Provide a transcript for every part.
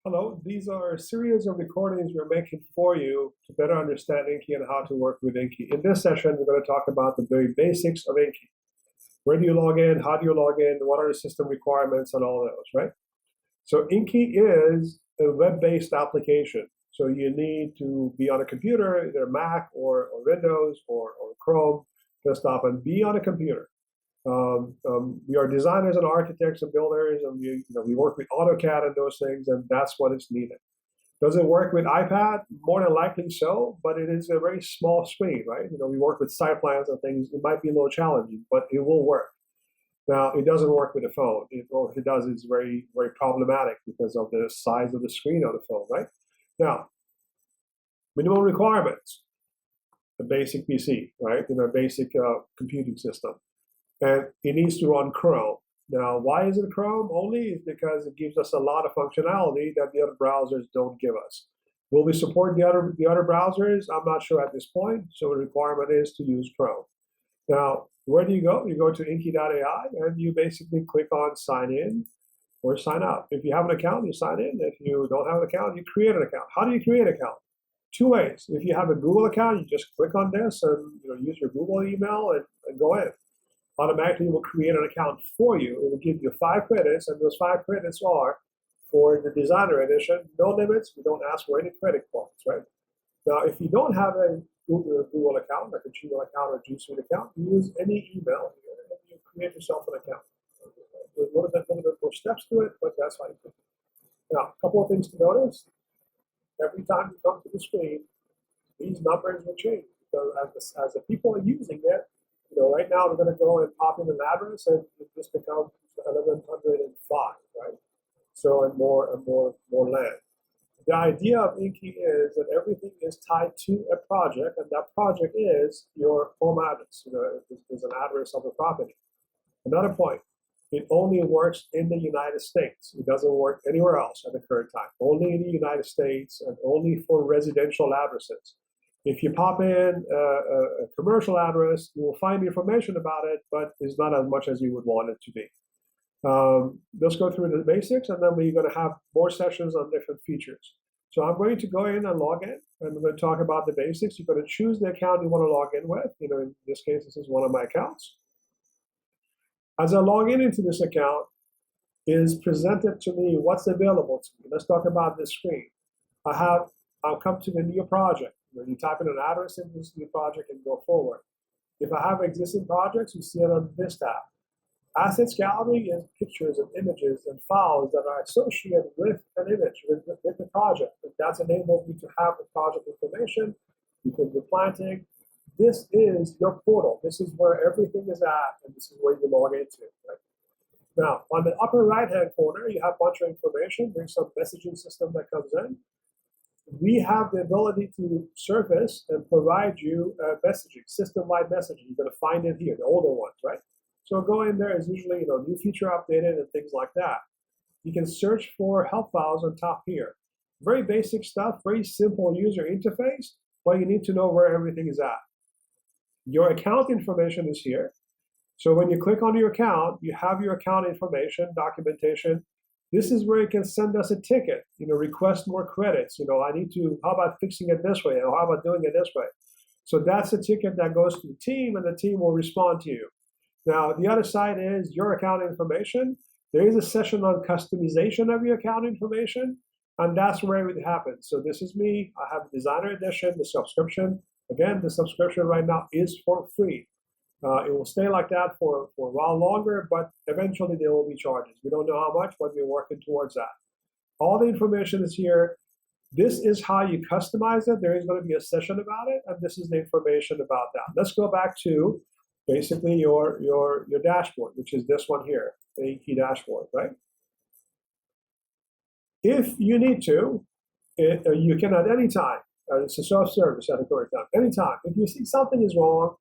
Hello, these are a series of recordings we're making for you to better understand InQI and how to work with InQI. In this session, we're going to talk about the very basics of InQI. Where do you log in? How do you log in? What are the system requirements and all those, right? So InQI is a web-based application. So you need to be on a computer, either Mac or Windows or Chrome desktop, and be on a computer. We are designers and architects and builders, and we work with AutoCAD and those things, and that's what is needed. Does it work with iPad? More than likely so, but it is a very small screen, right? We work with site plans and things. It might be a little challenging, but it will work. Now, it doesn't work with a phone. What it does is very, very problematic because of the size of the screen on the phone, right? Now, minimum requirements: a basic PC, right? A basic computing system. And it needs to run Chrome. Now, why is it Chrome only? It's because it gives us a lot of functionality that the other browsers don't give us. Will we support the other browsers? I'm not sure at this point. So the requirement is to use Chrome. Now, where do you go? You go to InQI.ai and you basically click on sign in or sign out. If you have an account, you sign in. If you don't have an account, you create an account. How do you create an account? Two ways. If you have a Google account, you just click on this and use your Google email and go in. Automatically will create an account for you. It will give you 5 credits, and those 5 credits are for the designer edition. No limits. We don't ask for any credit points, right? Now, if you don't have a Google account, like a Gmail account or G Suite account, you use any email here, and you create yourself an account. There's a little bit more steps to it, but that's how you do it. Now, a couple of things to notice. Every time you come to the screen, these numbers will change because as the people are using it, right now we're going to go and pop in an address and it just becomes 1105, right? So and more land. The idea of InQI is that everything is tied to a project, and that project is your home address. There's an address of the property. Another point: it only works in the United States. It doesn't work anywhere else at the current time. Only in the United States and only for residential addresses. If you pop in a commercial address, you will find information about it, but it's not as much as you would want it to be. Let's go through the basics, and then we're going to have more sessions on different features. So I'm going to go in and log in, and we're going to talk about the basics. You're going to choose the account you want to log in with. In this case, this is one of my accounts. As I log in into this account, it is presented to me what's available to me. Let's talk about this screen. I'll come to the new project. You type in an address in this new project and go forward. If I have existing projects, you see it on this tab. Assets gallery is pictures and images and files that are associated with an image, with the project. And that enables me to have the project information. You can do planting. This is your portal. This is where everything is at, and this is where you log into. Right? Now, on the upper right-hand corner, you have a bunch of information. There's some messaging system that comes in. We have the ability to surface and provide you messaging, system-wide messaging. You're going to find it here, the older ones, right? So go in there. It's usually new feature updated and things like that. You can search for help files on top here. Very basic stuff, very simple user interface, but you need to know where everything is at. Your account information is here. So when you click on your account, you have your account information, documentation. This is where you can send us a ticket, request more credits. How about fixing it this way? Or how about doing it this way? So that's a ticket that goes to the team, and the team will respond to you. Now, the other side is your account information. There is a session on customization of your account information, and that's where it happens. So this is me. I have the Designer Edition, the subscription. Again, the subscription right now is for free. It will stay like that for a while longer, but eventually there will be charges. We don't know how much, but we're working towards that. All the information is here. This is how you customize it. There is going to be a session about it, and this is the information about that. Let's go back to basically your dashboard, which is this one here, the InQI dashboard, right? If you need to, you can at any time. It's a self-service at the current time. Anytime. If you see something is wrong,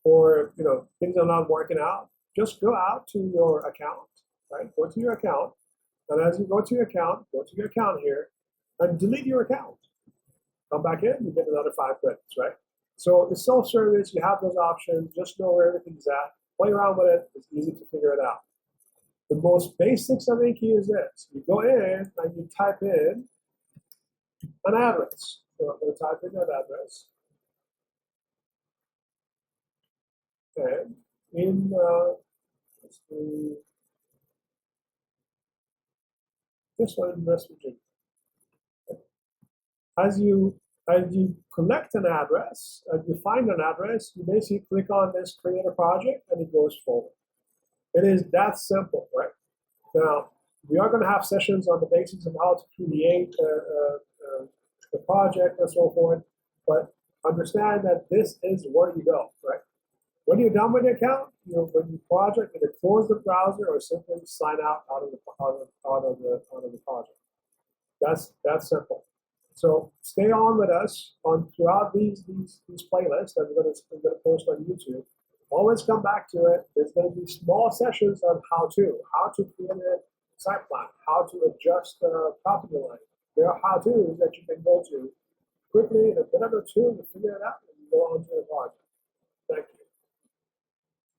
or things are not working out, just go out to your account, right? Go to your account, and as you go to your account, here, and delete your account. Come back in, you get another 5 credits, right? So it's self-service. You have those options. Just know where everything's at. Play around with it. It's easy to figure it out. The most basics of InQI is this: you go in and you type in an address. So I'm going to type in that address. And in let's do this one in West Virginia. As you collect an address, as you find an address, you basically click on this create a project and it goes forward. It is that simple, right? Now, we are going to have sessions on the basics of how to create the project and so forth, but understand that this is where you go, right? When you're done with the account, when you project, either close the browser or simply sign out of the project. That's simple. So stay on with us on throughout these playlists that we're going to post on YouTube. Always come back to it. There's going to be small sessions on how to create a site plan, how to adjust the property line. There are how-tos that you can go to quickly in a minute or two to figure it out and go on to the project.